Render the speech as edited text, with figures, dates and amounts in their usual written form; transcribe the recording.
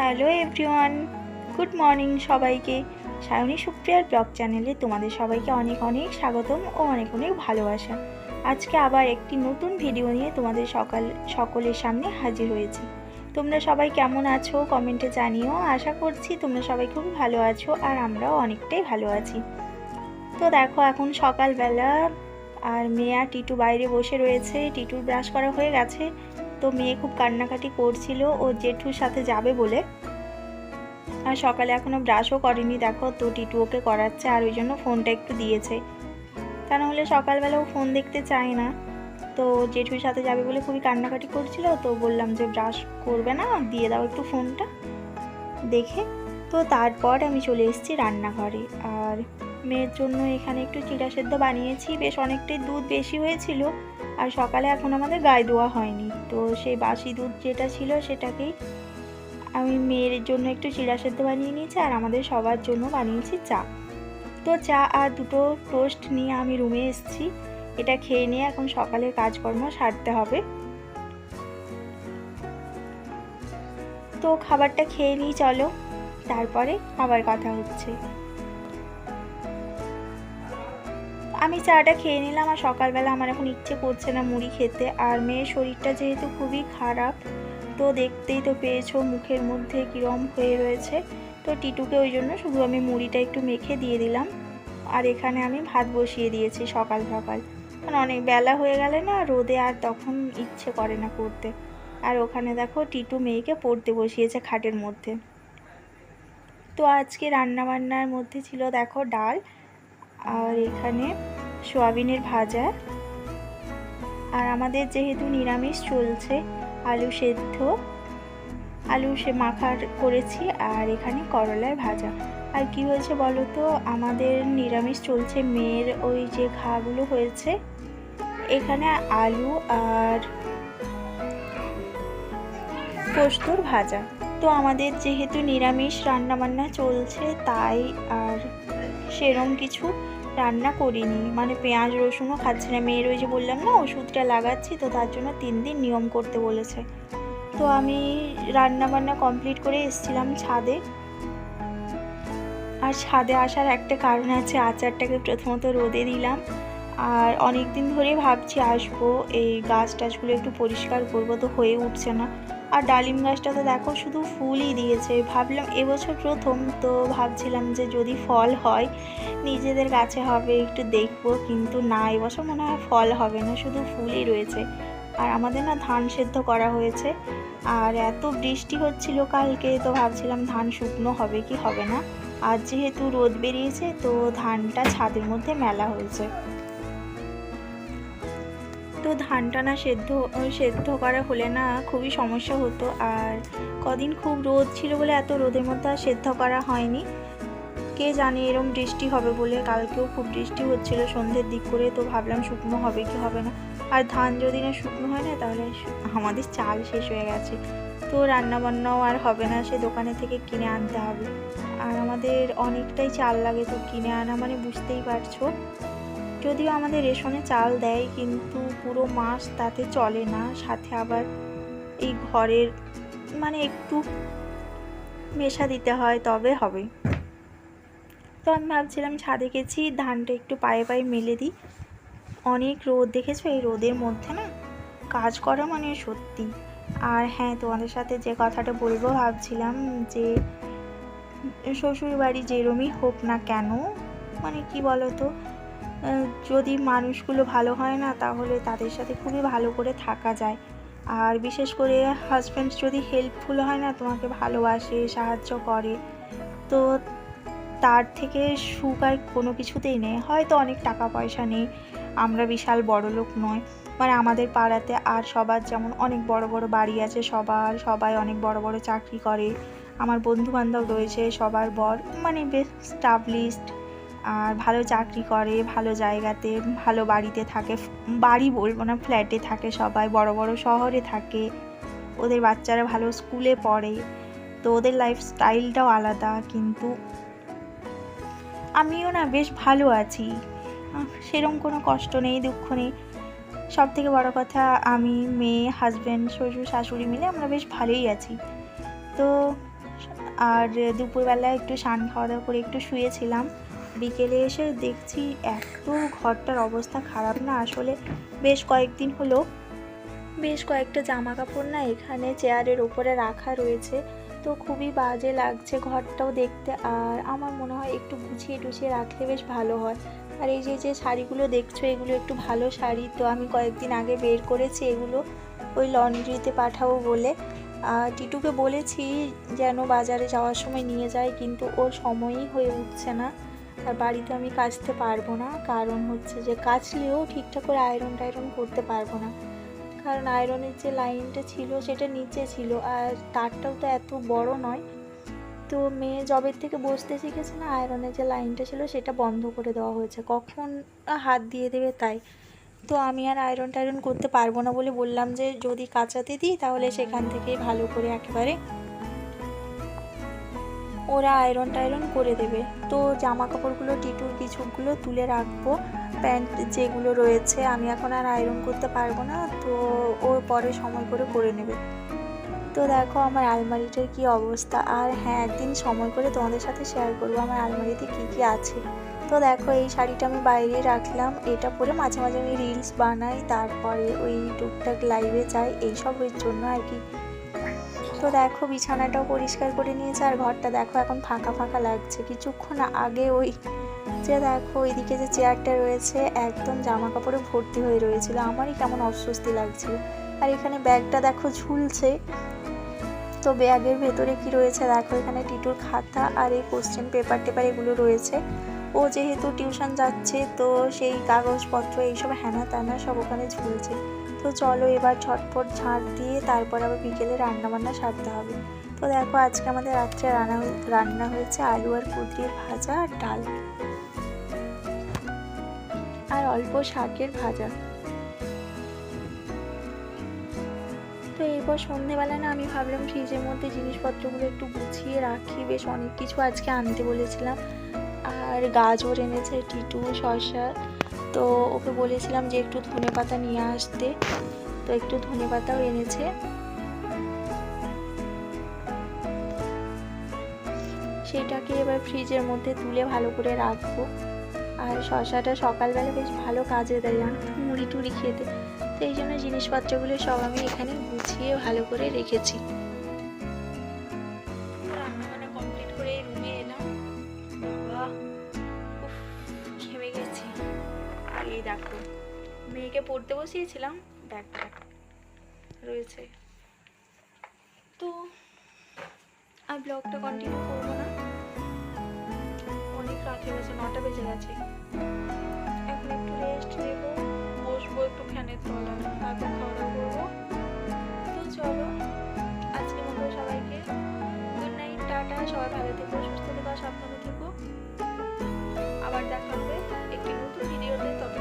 Hello everyone, good morning সবাইকে। Sayani সুপ্রিয়ার blog চ্যানেলে তোমাদের সবাইকে অনেক অনেক স্বাগতম ও অনেক অনেক ভালোবাসা। আজকে আবার একটি নতুন ভিডিও নিয়ে তোমাদের সকলের সামনে হাজির হয়েছি। তোমরা সবাই কেমন আছো কমেন্টে জানিও। আশা করছি তোমরা সবাই খুব ভালো আছো আর আমরাও অনেকটাই ভালো আছি। তো দেখো এখন সকালবেলা, আর মেয়ে আর টিটু বাইরে বসে রয়েছে। টিটুর ব্রাশ করা হয়ে গেছে, তো মেয়ে খুব কান্নাকাটি করছিল ও জেঠুর সাথে যাবে বলে। আর সকালে এখনও ব্রাশও করেনি দেখো, তো টিটু ওকে করাচ্ছে আর ওই জন্য ফোনটা একটু দিয়েছে, তা নাহলে সকালবেলা ও ফোন দেখতে চায় না। তো জেঠুর সাথে যাবে বলে খুবই কান্নাকাটি করছিল, তো বললাম যে ব্রাশ করবে না, দিয়ে দাও একটু ফোনটা দেখে। তো তারপর আমি চলে এসেছি রান্নাঘরে। আর মেয়ের জন্য এখানে একটু চিড়া সেদ্ধ বানিয়েছি, বেশ অনেকটাই দুধ বেশি হয়েছিল। আর সকালে এখন আমাদের গায়ে দেওয়া হয়নি, তো সেই বাসি দুধ যেটা ছিল সেটাকেই আমি মেয়ের জন্য একটু চিড়া সেদ্ধ বানিয়ে নিয়েছি আর আমাদের সবার জন্য বানিয়েছি চা। তো চা আর দুটো টোস্ট নিয়ে আমি রুমে এসেছি। এটা খেয়ে নিয়ে এখন সকালের কাজকর্ম সারতে হবে। তো খাবারটা খেয়ে নিই চলো, তারপরে আবার কথা হচ্ছে। আমি চাটা খেয়ে নিলাম আর সকালবেলা আমার এখন ইচ্ছে করছে না মুড়ি খেতে। আর মেয়ের শরীরটা যেহেতু খুবই খারাপ, তো দেখতেই তো পেয়েছো মুখের মধ্যে কীরম হয়ে রয়েছে। তো টিটুকে ওই জন্য শুধু আমি মুড়িটা একটু মেখে দিয়ে দিলাম। আর এখানে আমি ভাত বসিয়ে দিয়েছি সকাল সকাল, কারণ অনেক বেলা হয়ে গেলে না রোদে আর তখন ইচ্ছে করে না করতে। আর ওখানে দেখো টিটু মেয়েকে পড়তে বসিয়েছে খাটের মধ্যে। তো আজকে রান্নাবান্নার মধ্যে ছিল দেখো ডাল, আর এখানে সোয়াবিনের ভাজা, আর আমাদের যেহেতু নিরামিষ চলছে আলু সেদ্ধ, আলু মাখা করেছি, আর এখানে করলার ভাজা। আর কি হয়েছে বলো তো, আমাদের নিরামিষ চলছে, মেয়ের ওই যে ঘাগুলো হয়েছে, এখানে আলু আর পোস্তর ভাজা। তো আমাদের যেহেতু নিরামিষ রান্নাবান্না চলছে তাই আর সেরম কিছু রান্না করিনি, মানে পেঁয়াজ রসুনও খাচ্ছি না। মেয়ের ওই যে বললাম না ওষুধটা লাগাচ্ছি, তো তার জন্য 3 দিন নিয়ম করতে বলেছে। তো আমি রান্নাবান্না কমপ্লিট করে এসেছিলাম ছাদে। আর ছাদে আসার একটা কারণ আছে, আচারটাকে প্রথমত রোদে দিলাম। আর অনেক দিন ধরেই ভাবছি আসবো, এই গাছ টাছগুলো একটু পরিষ্কার করবো, তো হয়ে উঠছে না। আর ডালিম গাছটা তো দেখো শুধু ফুলই দিয়েছে। ভাবলাম এবছর প্রথম, তো ভাবছিলাম যে যদি ফল হয় নিজেদের গাছে হবে, একটু দেখবো, কিন্তু না, এবছর মনে হয় ফল হবে না, শুধু ফুলই রয়েছে। আর আমাদের না ধান সেদ্ধ করা হয়েছে, আর এত বৃষ্টি হচ্ছিল কালকে, তো ভাবছিলাম ধান শুকনো হবে কি হবে না। আর যেহেতু রোদ বেরিয়েছে, তো ধানটা ছাদের মধ্যে মেলা হয়েছে। তো ধানটা না সেদ্ধ করা হলে না খুবই সমস্যা হতো। আর কদিন খুব রোদ ছিল বলে এত রোদের মধ্যে আর সেদ্ধ করা হয়নি। কে জানে এরম বৃষ্টি হবে বলে, কালকেও খুব বৃষ্টি হচ্ছিল সন্ধ্যের দিক করে, তো ভাবলাম শুকনো হবে কি হবে না। আর ধান যদি না শুকনো হয় না, তাহলে আমাদের চাল শেষ হয়ে গেছে, তো রান্নাবান্নাও আর হবে না, সে দোকানে থেকে কিনে আনতে হবে। আর আমাদের অনেকটাই চাল লাগে, তো কিনে আনা মানে বুঝতেই পারছো। যদিও আমাদের রেশনে চাল দেয়, কিন্তু পুরো মাস তাতে চলে না, সাথে আবার এই ঘরের মানে একটু মেশা দিতে হয় তবে হবে। তো আমি ভাবছিলাম ছাদে গেছি, ধানটা একটু পায়ে পায়ে মেলে দিই। অনেক রোদ দেখেছো, এই রোদের মধ্যে না কাজ করা মানে সত্যি। আর হ্যাঁ, তোমাদের সাথে যে কথাটা বলবো ভাবছিলাম, যে শ্বশুর বাড়ি যেরমই হোক না কেন, মানে কি বলতো, যদি মানুষগুলো ভালো হয় না, তাহলে তাদের সাথে খুবই ভালো করে থাকা যায়। আর বিশেষ করে হাজব্যান্ড যদি হেল্পফুল হয় না, তোমাকে ভালোবাসে, সাহায্য করে, তো তার থেকে সুখ আর কোনো কিছুতেই নেই। হয়তো অনেক টাকা পয়সা নেই, আমরা বিশাল বড়লোক নয়, মানে আমাদের পাড়াতে আর সবার যেমন অনেক বড় বড় বাড়ি আছে, সবাই অনেক বড় বড় চাকরি করে। আমার বন্ধুবান্ধব রয়েছে, সবার বর মানে বেশ স্টাবলিশড, আর ভালো চাকরি করে, ভালো জায়গাতে, ভালো বাড়িতে থাকে, বাড়ি বলবো না, ফ্ল্যাটে থাকে, সবাই বড় বড় শহরে থাকে, ওদের বাচ্চারা ভালো স্কুলে পড়ে, তো ওদের লাইফস্টাইলটাও আলাদা। কিন্তু আমিও না বেশ ভালো আছি, সেরকম কোনো কষ্ট নেই, দুঃখ নেই। সব থেকে বড় কথা, আমি, মেয়ে, হাজব্যান্ড, শ্বশুর শাশুড়ি মিলে আমরা বেশ ভালোই আছি। তো আর দুপুরবেলা একটু স্নান খাওয়া দাওয়া করে একটু শুয়েছিলাম। বিকেলে এসে দেখছি এত ঘরটার অবস্থা খারাপ না, আসলে বেশ কয়েকদিন হলো বেশ কয়েকটা জামা কাপড় না এখানে চেয়ারের ওপরে রাখা রয়েছে, তো খুবই বাজে লাগছে ঘরটাও দেখতে। আর আমার মনে হয় একটু গুছিয়ে টুছিয়ে রাখলে বেশ ভালো হয়। আর এই যে যে শাড়িগুলো দেখছো এগুলো একটু ভালো শাড়ি, তো আমি কয়েকদিন আগে বের করেছি এগুলো ওই লন্ড্রিতে পাঠাবো বলে। টিটুকে বলেছি যেন বাজারে যাওয়ার সময় নিয়ে যায়, কিন্তু ওর সময়ই হয়ে উঠছে না। আর বাড়িতে আমি কাচতে পারবো না, কারণ হচ্ছে যে কাচলেও ঠিকঠাক করে আয়রন টায়রন করতে পারবো না, কারণ আয়রনের যে লাইনটা ছিল সেটা নিচে ছিল আর তারটাও তো এত বড় নয়। তো মেয়ে জবের থেকে বসতে শিখেছে না, আয়রনের যে লাইনটা ছিল সেটা বন্ধ করে দেওয়া হয়েছে, কখন হাত দিয়ে দেবে তাই। তো আমি আর আয়রন টায়রন করতে পারবো না বলে বললাম যে যদি কাচাতে দিই তাহলে সেখান থেকেই ভালো করে একেবারে ওরা আয়রন টায়রন করে দেবে। তো জামা কাপড়গুলো টিটুর কিছুগুলো তুলে রাখবো, প্যান্ট যেগুলো রয়েছে আমি এখন আর আয়রন করতে পারবো না, তো ও পরে সময় করে নেবে। তো দেখো আমার আলমারিটার কি অবস্থা। আর হ্যাঁ, একদিন সময় করে তোমাদের সাথে শেয়ার করবো আমার আলমারিতে কি কি আছে। তো দেখো এই শাড়িটা আমি বাইরে রাখলাম, এটা পরে মাঝে মাঝে আমি রিলস বানাই, তারপরে ওই টুকটাক লাইভে যাই, এইসবের জন্য আর কি। তো দেখো বিছানাটাও পরিষ্কার করে নিয়েছে, আর ঘরটা দেখো এখন ফাঁকা ফাঁকা লাগছে। কিছুক্ষণ আগে ওই যে দেখো ওইদিকে যে চেয়ারটা রয়েছে একদম জামা কাপড়ে ভর্তি হয়ে রয়েছিল, আমারই কেমন অস্বস্তি লাগছিল। আর এখানে ব্যাগটা দেখো ঝুলছে, তো ব্যাগের ভেতরে কি রয়েছে দেখো, এখানে টিটুর খাতা আর এই কোশ্চেন পেপার টেপার এগুলো রয়েছে। ও যেহেতু টিউশন যাচ্ছে তো সেই কাগজপত্র এইসব হ্যানা ত্যানা সব ওখানে ঝুলছে। তো চলো এবার ঝটপট ঝাঁট দিয়ে তারপর আবার বিকেলে রান্নাবান্না সারতে হবে। তো দেখো আজকে আমাদের রাত্রে রান্না হয়েছে আলু আর কুঁদরির ভাজা আর ডাল আর অল্প শাকের ভাজা। তো এরপর সন্ধেবেলা না আমি ভাবলাম ফ্রিজের মধ্যে জিনিসপত্রগুলো একটু গুছিয়ে রাখি, বেশ অনেক কিছু আজকে আনতে বলেছিলাম। আর গাজর এনেছে টিটু, শসা, তো ওকে বলেছিলাম যে একটু ধনেপাতা নিয়ে আসতে, তো একটু ধনেপাতাও এনেছে। সেটাকে এবার ফ্রিজের মধ্যে তুলে ভালো করে রাখবো। আর শসাটা সকালবেলা বেশ ভালো কাজে দেয় জানো তো, মুড়ি টুড়ি খেতে। তো এই জন্য জিনিসপত্রগুলো সব আমি এখানে গুছিয়ে ভালো করে রেখেছি। রান্নাবান্না কমপ্লিট করে রুমে এলাম, বাবা ঘেমে গেছি। আর এই দেখো মেয়েকে পড়তে বসিয়েছিলাম, ব্যাগটা রয়েছে। তো আর ব্লগটা কন্টিনিউ করবো না, অনেক রাত হয়ে গেছে, 9টা বেজে গেছে। এখন একটু রেস্ট নেবো, বসবো একটু ফ্যানের তলায়, তারপর খাওয়া দাওয়া করবো। তো চলো আজকের মতো সবাইকে গুড নাইট, টাটা। সবাই ভালো থেকো, সুস্থ থেকো, সাবধানে থেকো। আবার দেখা হবে একটি নতুন ভিডিওতে, তবে